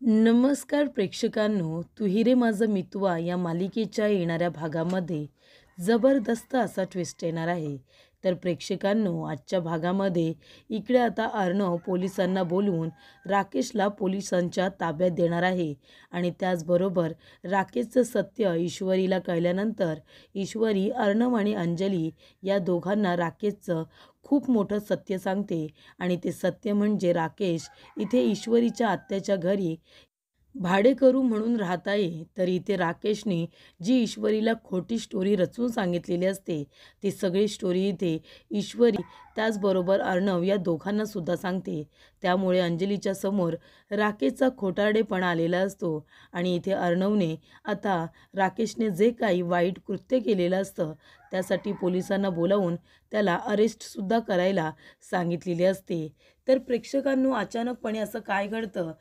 नमस्कार प्रेक्षकांनो, तू ही रे माझा मितवा या मालिकेच्या येणाऱ्या भागामध्ये जबरदस्त असा ट्विस्ट येणार आहे. तर प्रेक्षकांनो, आजच्या भागामध्ये इकडे आता अर्णव पोलिसांना बोलवून राकेशला पोलिसांच्या ताब्यात देणार आहे आणि त्याचबरोबर राकेशचं सत्य ईश्वरीला कळल्यानंतर ईश्वरी अर्णव आणि अंजली या दोघांना राकेशचं खूप मोठं सत्य सांगते आणि ते सत्य म्हणजे राकेश इथे ईश्वरीच्या आत्याच्या घरी भाडेकरू म्हणून राहत आहे. तर इथे राकेशने जी ईश्वरीला खोटी स्टोरी रचून सांगितलेली असते ती सगळी स्टोरी इथे ईश्वरी त्याचबरोबर अर्णव या दोघांना सुद्धा सांगते. त्यामुळे अंजलीच्या समोर राकेशचा खोटारडेपणा आलेला असतो आणि इथे अर्णवने आता राकेशने जे काही वाईट कृत्य केलेलं असतं त्यासाठी पोलिसांना बोलावून त्याला अरेस्टसुद्धा करायला सांगितलेले असते. तर प्रेक्षकांनो, अचानकपणे असं काय घडतं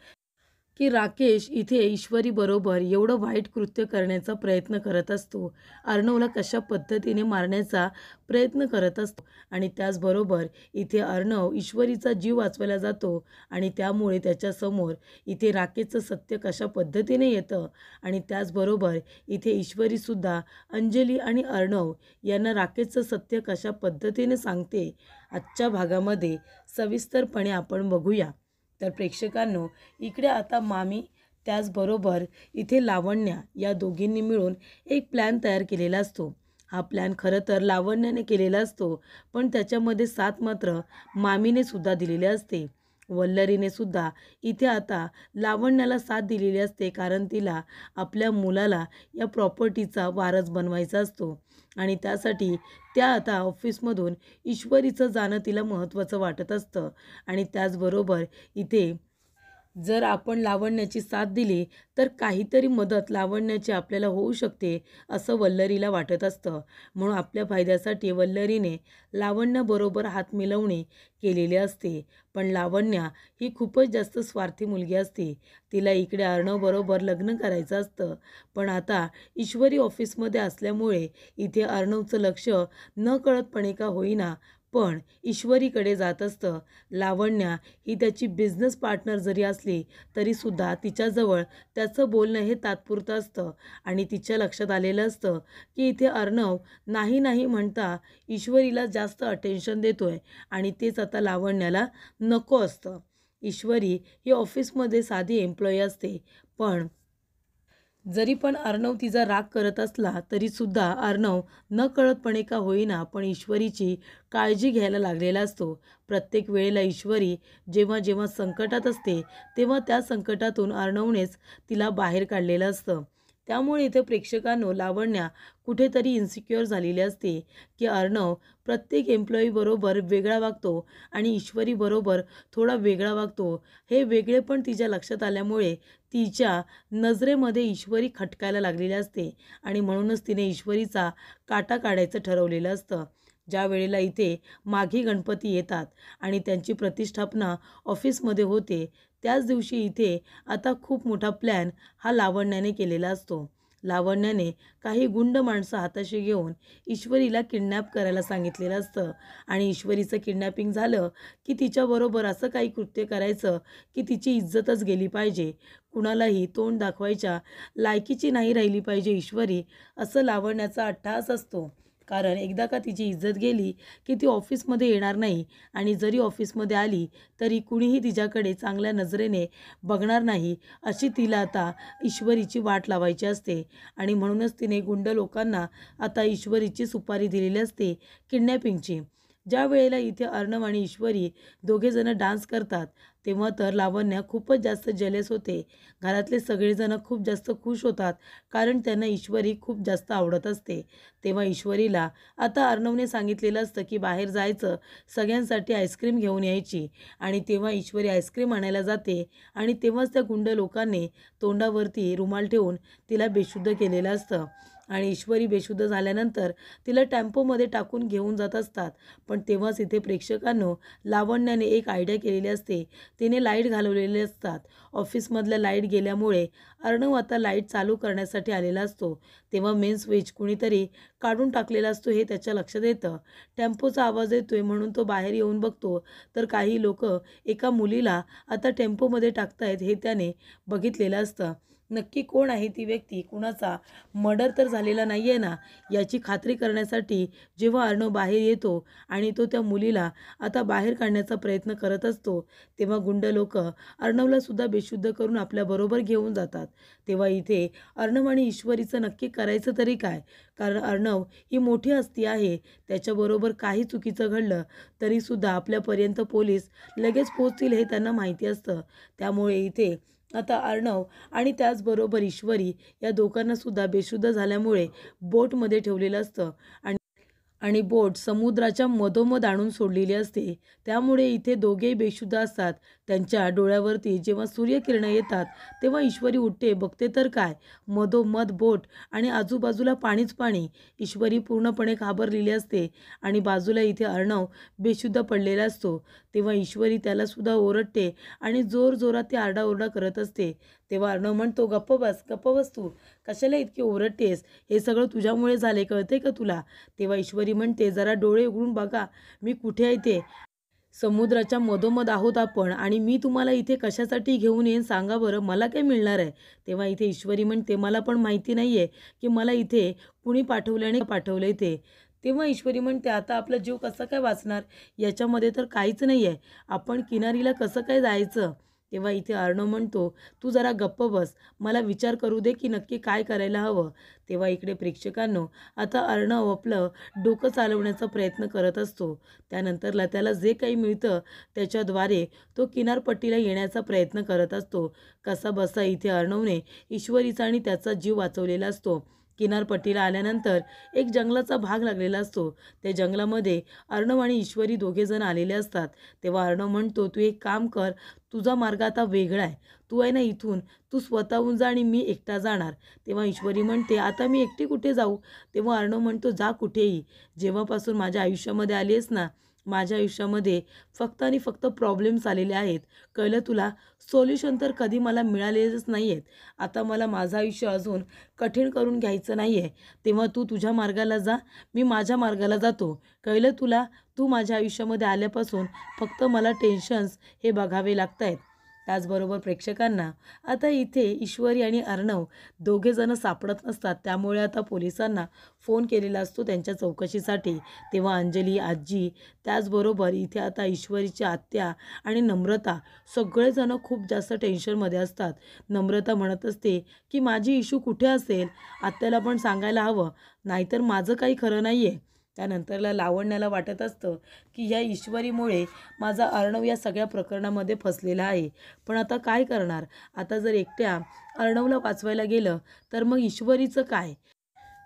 की राकेश इथे ईश्वरीबरोबर एवढं वाईट कृत्य करण्याचा प्रयत्न करत असतो. अर्णवला कशा पद्धतीने मारण्याचा प्रयत्न करत असतो आणि त्याचबरोबर इथे अर्णव ईश्वरीचा जीव वाचवायला जातो आणि त्यामुळे त्याच्यासमोर इथे राकेशचं सत्य कशा पद्धतीने येतं आणि त्याचबरोबर इथे ईश्वरीसुद्धा अंजली आणि अर्णव यांना राकेशचं सत्य कशा पद्धतीने सांगते, आजच्या भागामध्ये सविस्तरपणे आपण बघूया. तर प्रेक्षकांनो, इकडे आता मामी त्याचबरोबर इथे लावण्या या दोघींनी मिळून एक प्लॅन तयार केलेला असतो. हा प्लॅन खरं तर लावण्याने केलेला असतो, पण त्याच्यामध्ये साथ मात्र मामीने सुद्धा दिलेली असते. वल्लरीने सुद्धा इथे आता लावण्याला साथ दिलेली असते, कारण तिला आपल्या मुलाला या प्रॉपर्टीचा वारस बनवायचा असतो आणि त्यासाठी त्या आता ऑफिसमधून ईश्वरीचं जाणं तिला महत्त्वाचं वाटत असतं आणि त्याचबरोबर इथे जर आपण लावण्याची साथ दिली तर काहीतरी मदत लावण्याची आपल्याला होऊ शकते असं वल्लरीला वाटत असतं. म्हणून आपल्या फायद्यासाठी वल्लरीने लावण्याबरोबर हात मिळवणी केलेली असते. पण लावण्या ही खूपच जास्त स्वार्थी मुलगी असते. तिला इकडे अर्णवबरोबर लग्न करायचं असतं, पण आता ईश्वरी ऑफिसमध्ये असल्यामुळे इथे अर्णवचं लक्ष नकळतपणे का होईना पण ईश्वरीकडे जात असतं. लावण्या ही त्याची बिझनेस पार्टनर जरी असली तरीसुद्धा तिच्याजवळ त्याचं बोलणं हे तात्पुरतं असतं आणि तिच्या लक्षात आलेलं असतं की इथे अर्णव नाही नाही म्हणता ईश्वरीला जास्त अटेन्शन देतोय आणि तेच आता लावण्याला नको असतं. ईश्वरी ही ऑफिसमध्ये साधी एम्प्लॉई असते, पण जरी पण अर्णव तिचा राग करत असला तरीसुद्धा अर्णव नकळतपणे का होईना पण ईश्वरीची काळजी घ्यायला लागलेला असतो. प्रत्येक वेळेला ईश्वरी जेव्हा जेव्हा संकटात असते तेव्हा त्या संकटातून अर्णवनेच तिला बाहेर काढलेलं असतं. त्यामुळे इथे प्रेक्षकांनो, लावण्या कुठेतरी इन्सिक्युअर झालेली असते की अर्णव प्रत्येक एम्प्लॉईबरोबर वेगळा वागतो आणि ईश्वरीबरोबर थोडा वेगळा वागतो. हे वेगळे पण तिच्या लक्षात आल्यामुळे तिच्या नजरेमध्ये ईश्वरी खटकायला लागलेली असते आणि म्हणूनच तिने ईश्वरीचा काटा काढायचं ठरवलेलं असतं. ज्या वेळेला इथे माघी गणपती येतात आणि त्यांची प्रतिष्ठापना ऑफिसमध्ये होते त्याच दिवशी इथे आता खूप मोठा प्लॅन हा लावण्याने केलेला असतो. लावण्याने काही गुंड माणसं हाताशी घेऊन ईश्वरीला किडनॅप करायला सांगितलेलं असतं आणि ईश्वरीचं किडनॅपिंग झालं की तिच्याबरोबर असं काही कृत्य करायचं की तिची इज्जतच गेली पाहिजे, कुणालाही तोंड दाखवायच्या लायकीची नाही राहिली पाहिजे ईश्वरी, असं लावण्याचा अट्टहास असतो. कारण एकदा का तिची इज्जत गेली की ती ऑफिसमध्ये येणार नाही आणि जरी ऑफिसमध्ये आली तरी कुणीही तिच्याकडे चांगल्या नजरेने बघणार नाही, अशी तिला आता ईश्वरीची वाट लावायची असते आणि म्हणूनच तिने गुंड लोकांना आता ईश्वरीची सुपारी दिलेली असते किडनॅपिंगची. ज्या वेळेला इथे अर्णव आणि ईश्वरी दोघेजणं डान्स करतात तेव्हा तर लावण्या खूपच जास्त जेलस होते. घरातले सगळेजणं खूप जास्त खुश होतात कारण त्यांना ईश्वरी खूप जास्त आवडत असते. तेव्हा ईश्वरीला आता अर्णवने सांगितलेलं असतं की बाहेर जायचं, सगळ्यांसाठी आईस्क्रीम घेऊन यायची आणि तेव्हा ईश्वरी आईस्क्रीम आणायला जाते आणि तेव्हाच त्या गुंड लोकांनी तोंडावरती रुमाल ठेवून तिला बेशुद्ध केलेलं असतं आणि ईश्वरी बेशुद्ध झाल्यानंतर तिला टेम्पोमध्ये टाकून घेऊन जात असतात. पण तेव्हाच इथे प्रेक्षकांनो लावण्याने एक आयडिया केलेली असते. तिने लाईट घालवलेले असतात. ऑफिसमधल्या लाईट गेल्यामुळे अर्णव आता लाईट चालू करण्यासाठी आलेला असतो. तेव्हा मेन स्विच कुणीतरी काढून टाकलेला असतो हे त्याच्या लक्षात येतं. टेम्पोचा आवाज येतोय म्हणून तो बाहेर येऊन बघतो तर काही लोक एका मुलीला आता टेम्पोमध्ये टाकतायत हे त्याने बघितलेलं असतं. नक्की कोण आहे ती व्यक्ती, कुणाचा मर्डर तर झालेला नाही आहे ना, याची खात्री करण्यासाठी जेव्हा अर्णव बाहेर येतो आणि तो त्या मुलीला आता बाहेर काढण्याचा प्रयत्न करत असतो तेव्हा गुंड लोक अर्णवला सुद्धा बेशुद्ध करून आपल्याबरोबर घेऊन जातात. तेव्हा इथे अर्णव आणि ईश्वरीचं नक्की करायचं तरी काय, कारण अर्णव ही मोठी हस्ती आहे. त्याच्याबरोबर काही चुकीचं घडलं तरीसुद्धा आपल्यापर्यंत पोलीस लगेच पोहोचतील हे त्यांना माहिती असतं. त्यामुळे इथे आता अर्णव आणि त्याचबरोबर ईश्वरी या दोघांनासुद्धा बेशुद्ध झाल्यामुळे बोटमध्ये ठेवलेलं असतं आणि बोट समुद्राच्या मधोमध आणून सोडलेली असते. त्यामुळे इथे दोघेही बेशुद्ध असतात. त्यांच्या डोळ्यावरती जेव्हा सूर्यकिरणं येतात तेव्हा ईश्वरी उठते, बघते तर काय, मधोमध बोट आणि आजूबाजूला पाणीच पाणी. ईश्वरी पूर्णपणे घाबरलेली असते आणि बाजूला इथे अर्णव बेशुद्ध पडलेला असतो. तेव्हा ईश्वरी त्यालासुद्धा ओरडते आणि जोरजोरात ती आरडाओरडा करत असते. तेव्हा अर्णव म्हणतो, गप्प बस तू, कशाला इतकी ओरडतेस, हे सगळं तुझ्यामुळे झाले, कळते का तुला? तेव्हा ईश्वरी म्हणते, जरा डोळे उघडून बघा मी कुठे आहे ते. समुद्राच्या मधोमध आहोत आपण आणि मी तुम्हाला इथे कशासाठी घेऊन येईन सांगा बरं, मला काय मिळणार आहे? तेव्हा इथे ईश्वरी म्हणते, मला पण माहिती नाही आहे की मला इथे कुणी पाठवल्याने पाठवलं ते. तेव्हा ईश्वरी म्हणते, आता आपला जीव कसा काय वाचणार, याच्यामध्ये तर काहीच नाही आहे, आपण किनारीला कसं काय जायचं? तेव्हा इथे अर्णव म्हणतो, तू जरा गप्प बस, मला विचार करू दे की नक्की काय करायला हवं. तेव्हा इकडे प्रेक्षकांनो आता अर्णव आपलं डोकं चालवण्याचा प्रयत्न करत असतो. त्यानंतरला त्याला जे काही मिळतं त्याच्याद्वारे तो किनारपट्टीला येण्याचा प्रयत्न करत असतो. कसा बसा इथे अर्णवने ईश्वरीचा आणि त्याचा जीव वाचवलेला असतो. किनारपट्टीला आल्यानंतर एक जंगलाचा भाग लागलेला असतो. त्या जंगलामध्ये अर्णव आणि ईश्वरी दोघेजण आलेले असतात. तेव्हा अर्णव म्हणतो, तू एक काम कर, तुझा मार्ग आता वेगळा आहे, तू आहे ना इथून तू स्वतःहून जा आणि मी एकटा जाणार. तेव्हा ईश्वरी म्हणते, आता मी एकटी कुठे जाऊ? तेव्हा अर्णव म्हणतो, जा कुठेही, जेव्हापासून माझ्या आयुष्यामध्ये आली आहेस ना, माझ्या आयुष्यामध्ये फक्त आणि फक्त प्रॉब्लेम्स आलेले आहेत, कळलं तुला? सोल्युशन तर कधी मला मिळालेलंच नाही आहेत. आता मला माझं आयुष्य अजून कठीण करून घ्यायचं नाही आहे. तेव्हा तू तुझ्या मार्गाला जा, मी माझ्या मार्गाला जातो, कळलं तुला? तू माझ्या आयुष्यामध्ये आल्यापासून फक्त मला टेन्शन्स हे बघावे लागत आहेत. त्याचबरोबर प्रेक्षकांना आता इथे ईश्वरी आणि अर्णव दोघेजणं सापडत नसतात. त्यामुळे आता पोलिसांना फोन केलेला असतो त्यांच्या चौकशीसाठी. तेव्हा अंजली आजी, त्याचबरोबर इथे आता ईश्वरीची आत्या आणि नम्रता सगळेजणं खूप जास्त टेन्शनमध्ये असतात. नम्रता म्हणत असते की माझी इशू कुठे असेल, आत्याला पण सांगायला हवं, नाहीतर माझं काही खरं नाही आहे. त्यानंतरला लावण्याला वाटत असतं की या ईश्वरीमुळे माझा अर्णव या सगळ्या प्रकरणामध्ये फसलेला आहे. पण आता काय करणार? आता जर एकट्या अर्णवला वाचवायला गेलं तर मग ईश्वरीचं काय?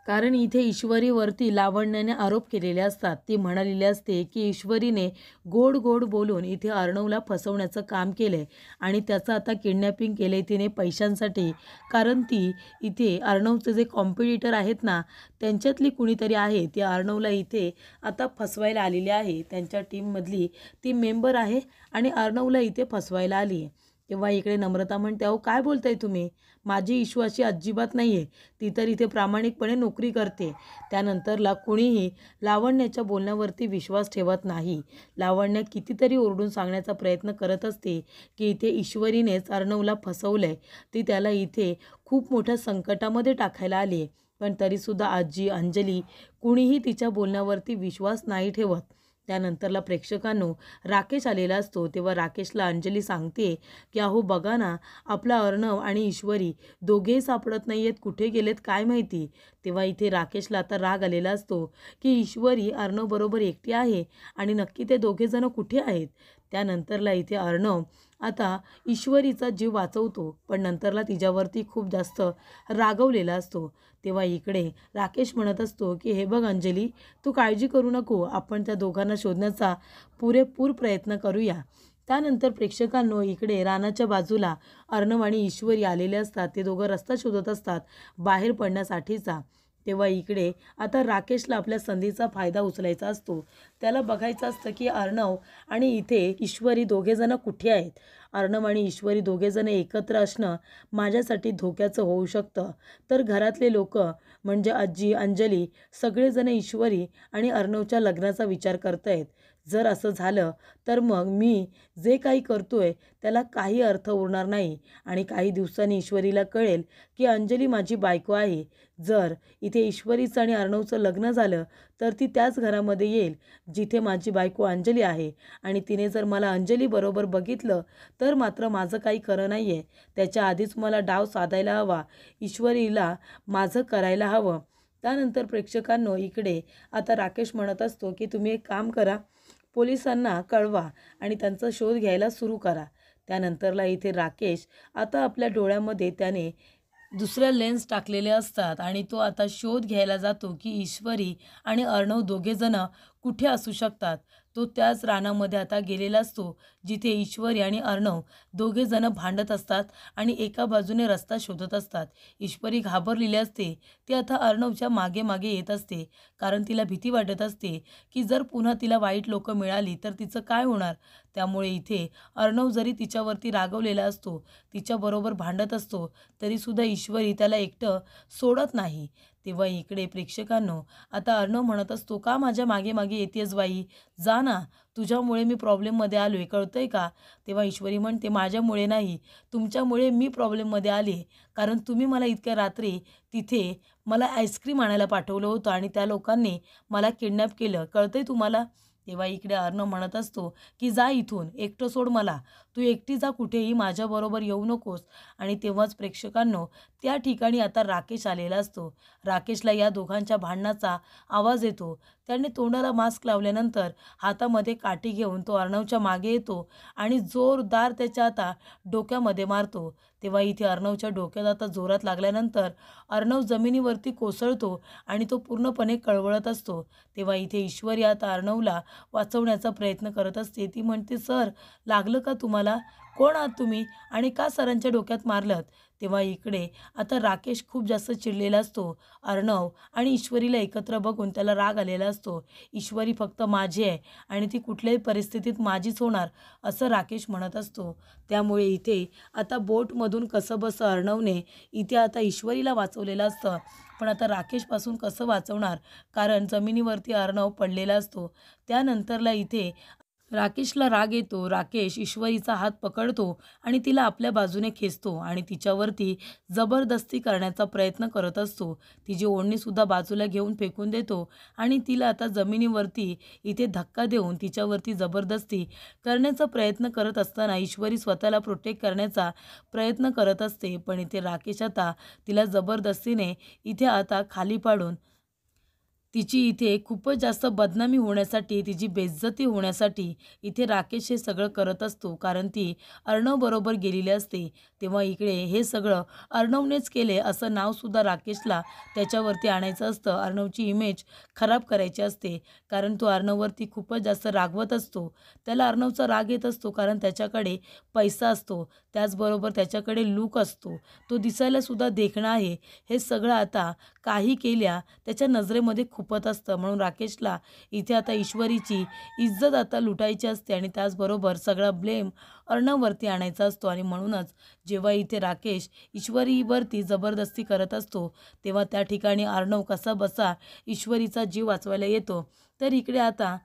कारण इथे ईश्वरीवरती लावण्याने आरोप केलेले असतात. ती म्हणालेली असते की ईश्वरीने गोड गोड बोलून इथे अर्णवला फसवण्याचं काम केलं आणि त्याचं आता किडनॅपिंग केलं तिने पैशांसाठी. कारण ती इथे अर्णवचे जे कॉम्पिटिटर आहेत ना, त्यांच्यातली कुणीतरी आहे, ती अर्णवला इथे आता फसवायला आलेली आहे. त्यांच्या टीममधली ती मेंबर आहे आणि अर्णवला इथे फसवायला आली आहे. तेव्हा इकडे नम्रता म्हणते, अहो काय बोलताय तुम्ही, माझी इशू अशी अजिबात नाही आहे, ती तर इथे प्रामाणिकपणे नोकरी करते. त्यानंतरला कुणीही लावण्याच्या बोलण्यावरती विश्वास ठेवत नाही. लावण्य कितीतरी ओरडून सांगण्याचा प्रयत्न करत असते की इथे ईश्वरीनेच अर्णवला फसवलं आहे, ती त्याला इथे खूप मोठ्या संकटामध्ये टाकायला आली आहे. पण तरीसुद्धा आजी अंजली कुणीही तिच्या बोलण्यावरती विश्वास नाही ठेवत. त्यानंतरला प्रेक्षकांनो राकेश आलेला असतो. तेव्हा राकेशला अंजली सांगते की अहो बघा ना, आपला अर्णव आणि ईश्वरी दोघेही सापडत नाही आहेत, कुठे गेलेत काय माहिती. तेव्हा इथे राकेशला आता राग आलेला असतो की ईश्वरी अर्णवबरोबर एकटी आहे आणि नक्की ते दोघेजणं कुठे आहेत. त्यानंतरला इथे अर्णव आता ईश्वरीचा जीव वाचवतो, पण नंतरला तिच्यावरती खूप जास्त रागवलेला असतो. तेव्हा इकडे राकेश म्हणत असतो की हे बघ अंजली, तू काळजी करू नको, आपण त्या दोघांना शोधण्याचा पुरेपूर प्रयत्न करूया. त्यानंतर प्रेक्षकांनो इकडे रानाच्या बाजूला अर्णव आणि ईश्वरी आलेले असतात. ते दोघं रस्ता शोधत असतात बाहेर पडण्यासाठीचा. तेव्हा इकडे आता राकेशला आपल्या संधीचा फायदा उचलायचा असतो. त्याला बघायचं असतं की अर्णव आणि इथे ईश्वरी दोघेजणं कुठे आहेत. अर्णव आणि ईश्वरी दोघेजण एकत्र असणं माझ्यासाठी धोक्याचं होऊ शकतं. तर घरातले लोक म्हणजे आजी, अंजली सगळेजण ईश्वरी आणि अर्णवच्या लग्नाचा विचार करत आहेत. जर असं झालं तर मग मी जे काही करतोय त्याला काही अर्थ उरणार नाही आणि काही दिवसांनी ईश्वरीला कळेल की अंजली माझी बायको आहे. जर इथे ईश्वरीचं आणि अर्णवचं लग्न झालं तर ती त्याच घरामध्ये येईल जिथे माझी बायको अंजली आहे आणि तिने जर मला अंजलीबरोबर बघितलं तर मात्र माझं काही खरं नाही आहे. त्याच्या आधीच मला डाव साधायला हवा, ईश्वरीला माझं करायला हवं. त्यानंतर प्रेक्षकांनो इकडे आता राकेश म्हणत असतो की तुम्ही एक काम करा, पोलिसांना कळवा आणि त्यांचा शोध घ्यायला सुरू करा. त्यानंतरला इथे राकेश आता आपल्या डोळ्यामध्ये त्याने दुसऱ्या लेन्स टाकलेले असतात आणि तो आता शोध घ्यायला जातो की ईश्वरी आणि अर्णव दोघेजणं कुठे असू शकतात. तो त्याच रानामध्ये आता गेलेला असतो जिथे ईश्वरी आणि अर्णव दोघेजणं भांडत असतात आणि एका बाजूने रस्ता शोधत असतात. ईश्वरी घाबरलेली असते. ती आता अर्णवच्या मागे मागे येत असते कारण तिला भीती वाटत असते की जर पुन्हा तिला वाईट लोक मिळाली तर तिचं काय होणार. त्यामुळे इथे अर्णव जरी तिच्यावरती रागवलेला असतो, तिच्याबरोबर भांडत असतो, तरीसुद्धा ईश्वरी त्याला एकटं सोडत नाही. तेव्हा इकडे प्रेक्षकांनो आता अर्णव म्हणत असतो, का माझ्या मागे मागे येतेस बाई, जा ना, तुझ्यामुळे मी प्रॉब्लेममध्ये आलो आहे, कळतंय का. तेव्हा ईश्वरी म्हणते, माझ्यामुळे नाही, तुमच्यामुळे मी प्रॉब्लेममध्ये आले, कारण तुम्ही मला इतक्या रात्री तिथे मला आईस्क्रीम आणायला पाठवलं होतं आणि त्या लोकांनी मला किडनॅप केलं, कळतंय तुम्हाला. तेव्हा इकडे अर्णव म्हणत असतो की जा इथून, एकटं सोड मला, तू एकटी जा, कुठेही माझ्याबरोबर येऊ नकोस. आणि तेव्हाच प्रेक्षकांनो त्या ठिकाणी आता राकेश आलेला असतो. राकेशला या दोघांच्या भांडणाचा आवाज येतो. त्याने तोंडाला मास्क लावल्यानंतर हातामध्ये काठी घेऊन तो अर्णवच्या मागे येतो आणि जोरदार त्याच्या आता डोक्यामध्ये मारतो. तेव्हा इथे अर्णवच्या डोक्यात आता जोरात लागल्यानंतर अर्णव जमिनीवरती कोसळतो आणि तो पूर्णपणे कळवळत असतो. तेव्हा इथे ईश्वरी आता अर्णवला वाचवण्याचा प्रयत्न करत असते. ती म्हणते, सर लागलं का तुम्हाला, कोण आहात तुम्ही आणि का सरांच्या डोक्यात मारलं. तेव्हा इकडे आता राकेश खूप जास्त चिडलेला असतो. अर्णव आणि ईश्वरीला एकत्र बघून त्याला राग आलेला असतो. ईश्वरी फक्त माझी आहे आणि ती कुठल्याही परिस्थितीत माझीच होणार असं राकेश म्हणत असतो. त्यामुळे इथे आता बोटमधून कसंबसं अर्णवने इथे आता ईश्वरीला वाचवलेलं असतं, पण आता राकेशपासून कसं वाचवणार, कारण जमिनीवरती अर्णव पडलेला असतो. त्यानंतरला इथे राकेशला राग येतो. राकेश ईश्वरीचा हात पकडतो आणि तिला आपल्या बाजूने खेचतो आणि तिच्यावरती जबरदस्ती करण्याचा प्रयत्न करत असतो. तिची ओढणीसुद्धा बाजूला घेऊन फेकून देतो आणि तिला आता जमिनीवरती इथे धक्का देऊन तिच्यावरती जबरदस्ती करण्याचा प्रयत्न करत असताना ईश्वरी स्वतःला प्रोटेक्ट करण्याचा प्रयत्न करत असते. पण इथे राकेश आता तिला जबरदस्तीने इथे आता खाली पाडून तिची इथे खूपच जास्त बदनामी होण्यासाठी, तिची बेइज्जती होण्यासाठी इथे राकेश हे सगळं करत असतो, कारण ती अर्णवबरोबर गेलेली असते. तेव्हा इकडे हे सगळं अर्णवनेच केले असं नावसुद्धा राकेशला त्याच्यावरती आणायचं असतं. अर्णवची इमेज खराब करायची असते, कारण तो अर्णववरती खूपच जास्त रागवत असतो. त्याला अर्णवचा राग येत असतो कारण त्याच्याकडे पैसा असतो, त्याचबरोबर त्याच्याकडे लूक असतो, तो दिसायलासुद्धा देखणा आहे. हे सगळं आता काही केल्या त्याच्या नजरेमध्ये खुपत असतं. म्हणून राकेशला इथे आता ईश्वरीची इज्जत आता लुटायची असते आणि त्याचबरोबर सगळा ब्लेम अर्णववरती आणायचा असतो. आणि म्हणूनच जेव्हा इथे राकेश ईश्वरीवरती जबरदस्ती करत असतो तेव्हा त्या ठिकाणी अर्णव कसा बसा ईश्वरीचा जीव वाचवायला येतो. तर इकडे आता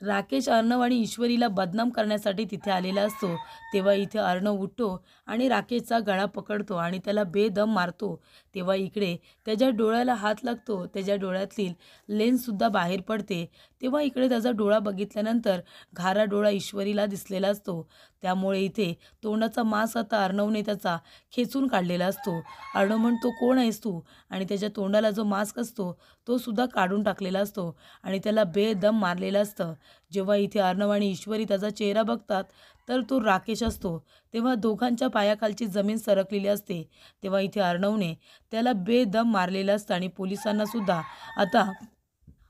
राकेश अर्णव आणि ईश्वरीला बदनाम करण्यासाठी तिथे आलेला असतो. तेव्हा इथे अर्णव उठतो आणि राकेशचा गळा पकडतो आणि त्याला बेदम मारतो. तेव्हा इकडे त्याच्या डोळ्याला हात लागतो, त्याच्या डोळ्यातील लेन्ससुद्धा बाहेर पडते. तेव्हा इकडे त्याचा डोळा बघितल्यानंतर घारा डोळा ईश्वरीला दिसलेला असतो. त्यामुळे इथे तोंडाचा मांस आता अर्णवने त्याचा खेचून काढलेला असतो. अर्णव म्हणतो, कोण आहेस तू, आणि त्याच्या तोंडाला जो मास्क असतो तो सुद्धा काढून टाकलेला असतो आणि त्याला बेदम मारलेलं असतं. जेव्हा इथे अर्णव आणि ईश्वरी त्याचा चेहरा बघतात तर तो राकेश असतो. तेव्हा दोघांच्या पायाखालची जमीन सरकलेली असते. तेव्हा इथे अर्णवने त्याला बेदम मारलेलं असतं आणि पोलिसांना सुद्धा आता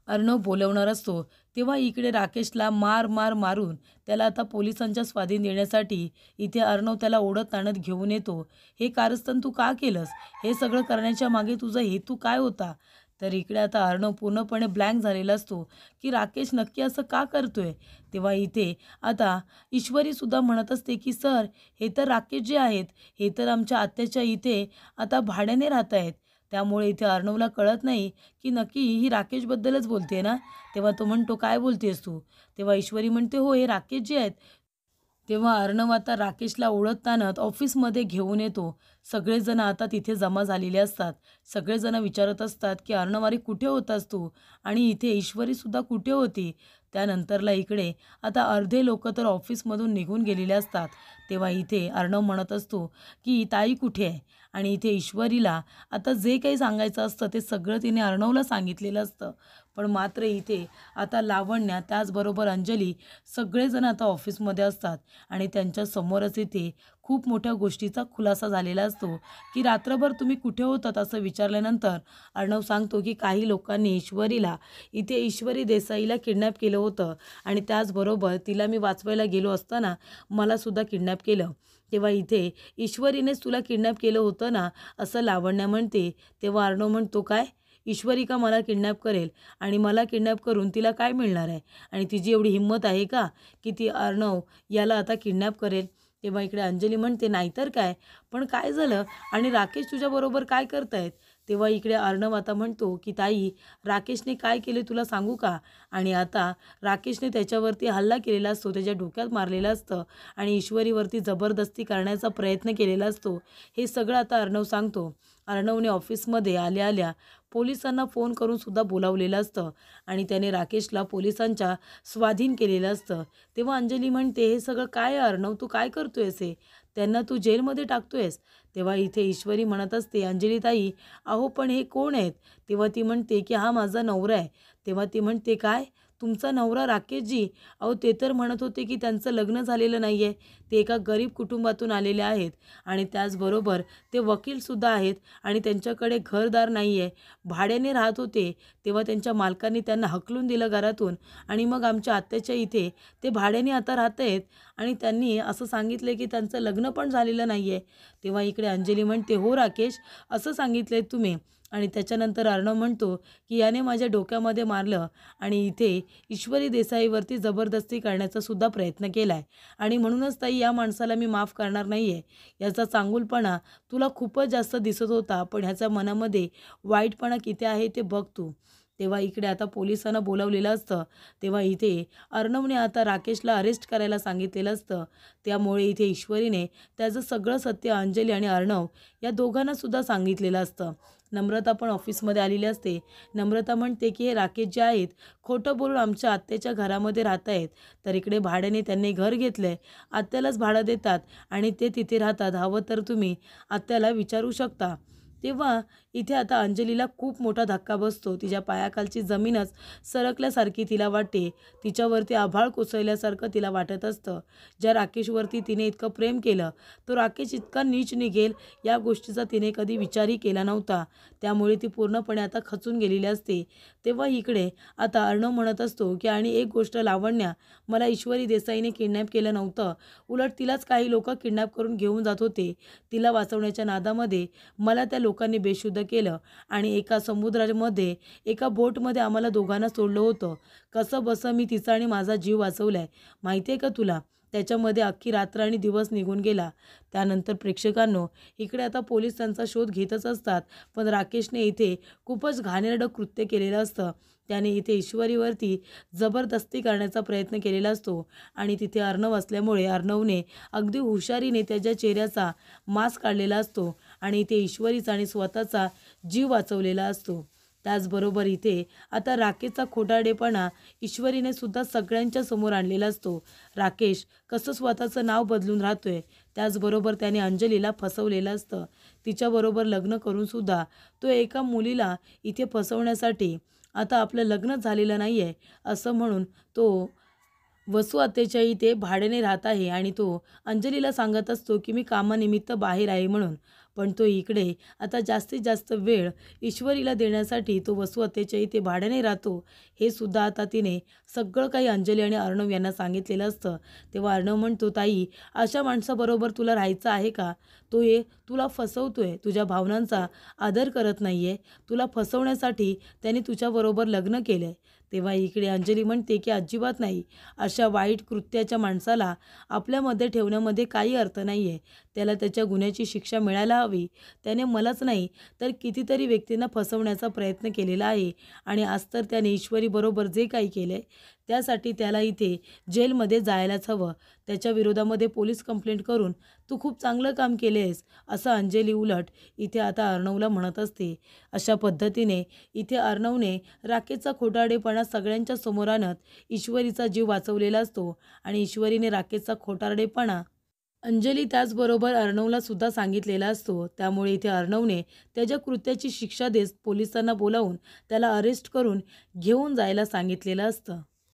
अर्णव बोलवणार असतो तेव्हा इकडे राकेशला मारून त्याला आता पोलिसांच्या स्वाधीन देण्यासाठी इथे अर्णव त्याला ओढत आणत घेऊन येतो. हे कारस्थान तू का केलंस? हे सगळं करण्याच्या मागे तुझा हेतू काय होता? तर इकडे आता अर्णव पूर्णपणे ब्लँक झालेला असतो की राकेश नक्की असं का करतोय. तेव्हा इथे आता ईश्वरीसुद्धा म्हणत असते की सर, हे तर राकेश जे आहेत हे तर आमच्या आत्याच्या इथे आता भाड्याने राहत आहेत. त्यामुळे इथे अर्णवला कळत नाही की नक्की ही राकेशबद्दलच बोलते ना. तेव्हा तो म्हणतो काय बोलतेस तू? तेव्हा ईश्वरी म्हणते हो, हे राकेश जे आहेत. तेव्हा अर्णव आता राकेशला ओळखत आणत ऑफिसमध्ये घेऊन येतो. सगळेजण आता तिथे जमा झालेले असतात. सगळेजण विचारत असतात की अर्णव, अरे कुठे होतास तू? आणि इथे ईश्वरीसुद्धा कुठे होती? त्यानंतरला इकडे आता अर्धे लोक तर ऑफिसमधून निघून गेलेले असतात. तेव्हा इथे अर्णव म्हणत असतो की ताई कुठे आहे? आणि इथे ईश्वरीला आता जे काही सांगायचं असतं ते सगळं तिने अर्णवला सांगितलेलं असतं. पण मात्र इथे आता लावण्या त्याचबरोबर अंजली सगळेजण आता ऑफिसमध्ये असतात आणि त्यांच्या समोरच इथे खूप मोठ्या गोष्टीचा खुलासा झालेला असतो की रात्रभर तुम्ही कुठे होतात असं विचारल्यानंतर अर्णव सांगतो की काही लोकांनी ईश्वरीला इथे ईश्वरी देसाईला किडनॅप केलं होतं आणि त्याचबरोबर तिला मी वाचवायला गेलो असताना मलासुद्धा किडनॅप केलं. तेव्हा इथे ईश्वरीनेच तुला किडनॅप केलं होतं ना, असं लावण्या म्हणते. तेव्हा अर्णव म्हणतो काय? ईश्वरी का मला किडनॅप करेल? आणि मला किडनॅप करून तिला काय मिळणार आहे? आणि तिची एवढी हिंमत आहे का की ती अर्णव याला आता किडनॅप करेल? तेव्हा इकडे अंजली म्हणते नाहीतर काय, पण काय झालं आणि राकेश तुझ्याबरोबर काय करतायत? तेव्हा इकडे अर्णव आता म्हणतो की ताई, राकेशने काय केले तुला सांगू का? आणि आता राकेशने त्याच्यावरती हल्ला केलेला असतो, त्याच्या डोक्यात मारलेलं असतं आणि ईश्वरीवरती जबरदस्ती करण्याचा प्रयत्न केलेला असतो. हे सगळं आता अर्णव सांगतो. अर्णवने ऑफिसमध्ये आल्या आल्या पोलिसांना फोन करून सुद्धा बोलावलेलं असतं आणि त्याने राकेशला पोलिसांच्या स्वाधीन केलेलं असतं. तेव्हा अंजली म्हणते हे सगळं काय आहे अर्णव, तू काय करतोयस हे? त्यांना तू जेलमध्ये टाकतोयस? तेव्हा इथे ईश्वरी म्हणत असते अंजली ताई, अहो पण हे कोण आहेत? तेव्हा ती म्हणते की हा माझा नवरा आहे. तेव्हा ती म्हणते काय, तुमचा नवरा राकेशजी? अहो ते तर म्हणत होते की त्यांचं लग्न झालेलं नाही आहे, ते एका गरीब कुटुंबातून आलेले आहेत आणि त्याचबरोबर ते वकीलसुद्धा आहेत आणि त्यांच्याकडे घरदार नाही आहे, भाड्याने राहत होते. तेव्हा त्यांच्या मालकांनी त्यांना हकलून दिलं घरातून आणि मग आमच्या आत्याच्या इथे ते भाड्याने आता राहत आहेत आणि त्यांनी असं सांगितलं की त्यांचं लग्न पण झालेलं नाही आहे. तेव्हा इकडे अंजली म्हणते हो राकेश, असं सांगितलं आहे तुम्ही? आणि त्याच्यानंतर अर्णव म्हणतो की याने माझ्या डोक्यामध्ये मारलं आणि इथे ईश्वरी देसाईवरती जबरदस्ती करण्याचा सुद्धा प्रयत्न केला आहे आणि म्हणूनच ताई या माणसाला मी माफ करणार नाही आहे. याचा चांगुलपणा तुला खूपच जास्त दिसत होता, पण ह्याच्या मनामध्ये वाईटपणा किती आहे ते बघ तू. तेव्हा इकडे आता पोलिसांना बोलावलेलं असतं. तेव्हा इथे अर्णवने आता राकेशला अरेस्ट करायला सांगितलेलं असतं. त्यामुळे इथे ईश्वरीने त्याचं सगळं सत्य अंजली आणि अर्णव या दोघांनासुद्धा सांगितलेलं असतं. नम्रता पण ऑफिसमध्ये आलेली असते. नम्रता म्हणते की हे राकेश जे आहेत खोटं बोलून आमच्या आत्याच्या घरामध्ये राहत आहेत. तर इकडे भाड्याने त्यांनी घर घेतलं आहे, आत्यालाच भाडं देतात आणि ते तिथे राहतात. हवं तर तुम्ही आत्याला विचारू शकता. तेव्हा इथे आता अंजलीला खूप मोठा धक्का बसतो. तिच्या पायाखालची जमीनच सरकल्यासारखी तिला वाटते. तिच्यावरती आभाळ कोसळल्यासारखं तिला वाटत असतं. ज्या राकेशवरती तिने इतकं प्रेम केलं, तो राकेश इतका नीच निघेल या गोष्टीचा तिने कधी विचारही केला नव्हता. त्यामुळे ती पूर्णपणे आता खचून गेलेली असते. तेव्हा इकडे आता अर्णव म्हणत असतो की आणि एक गोष्ट लावण्या, मला ईश्वरी देसाईने किडनॅप केलं नव्हतं, उलट तिलाच काही लोक किडनॅप करून घेऊन जात होते. तिला वाचवण्याच्या नादामध्ये मला त्या लोकांनी बेशुद्ध केलं आणि एका समुद्रामध्ये एका बोटमध्ये आम्हाला दोघांना सोडलं होतं. कसं बसं मी तिचा आणि माझा जीव वाचवलाय माहिती आहे का तुला? त्याच्यामध्ये अख्खी रात्र आणि दिवस निघून गेला. त्यानंतर प्रेक्षकांनो इकडे आता पोलीस त्यांचा शोध घेतच असतात, पण राकेशने इथे खूपच घाणेरडं कृत्य केलेलं असतं. त्याने इथे ईश्वरीवरती जबरदस्ती करण्याचा प्रयत्न केलेला असतो आणि तिथे अर्णव असल्यामुळे अर्णवने अगदी हुशारीने त्याच्या चेहऱ्याचा मास्क काढलेला असतो आणि इथे ईश्वरीचा आणि स्वतःचा जीव वाचवलेला असतो. त्याचबरोबर इथे आता राकेशचा खोटारडेपणा ईश्वरीने सुद्धा सगळ्यांच्या समोर आणलेला असतो. राकेश कसं स्वतःचं नाव बदलून राहतोय, त्याचबरोबर त्याने अंजलीला फसवलेलं असतं. तिच्याबरोबर लग्न करून सुद्धा तो एका मुलीला इथे फसवण्यासाठी आता आपलं लग्न झालेलं नाही आहे असं म्हणून तो वसू आत्याच्या इथे भाड्याने राहत आहे आणि तो अंजलीला सांगत असतो की मी कामानिमित्त बाहेर आहे म्हणून. पण तो इकडे आता जास्तीत जास्त वेळ ईश्वरीला देण्यासाठी तो वसुहत्येच्या इथे भाड्याने राहतो हे सुद्धा आता तिने सगळं काही अंजली आणि अर्णव यांना सांगितलेलं असतं. तेव्हा अर्णव म्हणतो, ताई अशा माणसाबरोबर तुला राहायचं आहे का? तो तुला फसवतोय, तुझ्या भावनांचा आदर करत नाही आहे, तुला फसवण्यासाठी त्याने तुझ्याबरोबर लग्न केलं आहे. तेव्हा इकडे अंजली म्हणते की अजिबात नाही, अशा वाईट कृत्याच्या माणसाला आपल्यामध्ये ठेवण्यामध्ये काही अर्थ नाही आहे. त्याला त्याच्या गुन्ह्याची शिक्षा मिळायला हवी. त्याने मलाच नाही तर कितीतरी व्यक्तींना फसवण्याचा प्रयत्न केलेला आहे आणि आज तर त्याने ईश्वरीबरोबर जे काही केलं आहे त्यासाठी त्याला इथे जेलमध्ये जायलाच हवं. त्याच्या विरोधामध्ये पोलीस कंप्लेंट करून तू खूप चांगलं काम केले आहेस असं अंजली उलट इथे आता अर्णवला म्हणत असते. अशा पद्धतीने इथे अर्णवने राकेशचा खोटारडेपणा सगळ्यांच्या समोर आणत ईश्वरीचा जीव वाचवलेला असतो आणि ईश्वरीने राकेशचा खोटारडेपणा अंजली त्याचबरोबर अर्णवला सुद्धा सांगितलेला असतो. त्यामुळे इथे अर्णवने त्याच्या कृत्याची शिक्षा देत पोलिसांना बोलावून त्याला अरेस्ट करून घेऊन जायला सांगितलेलं असतं.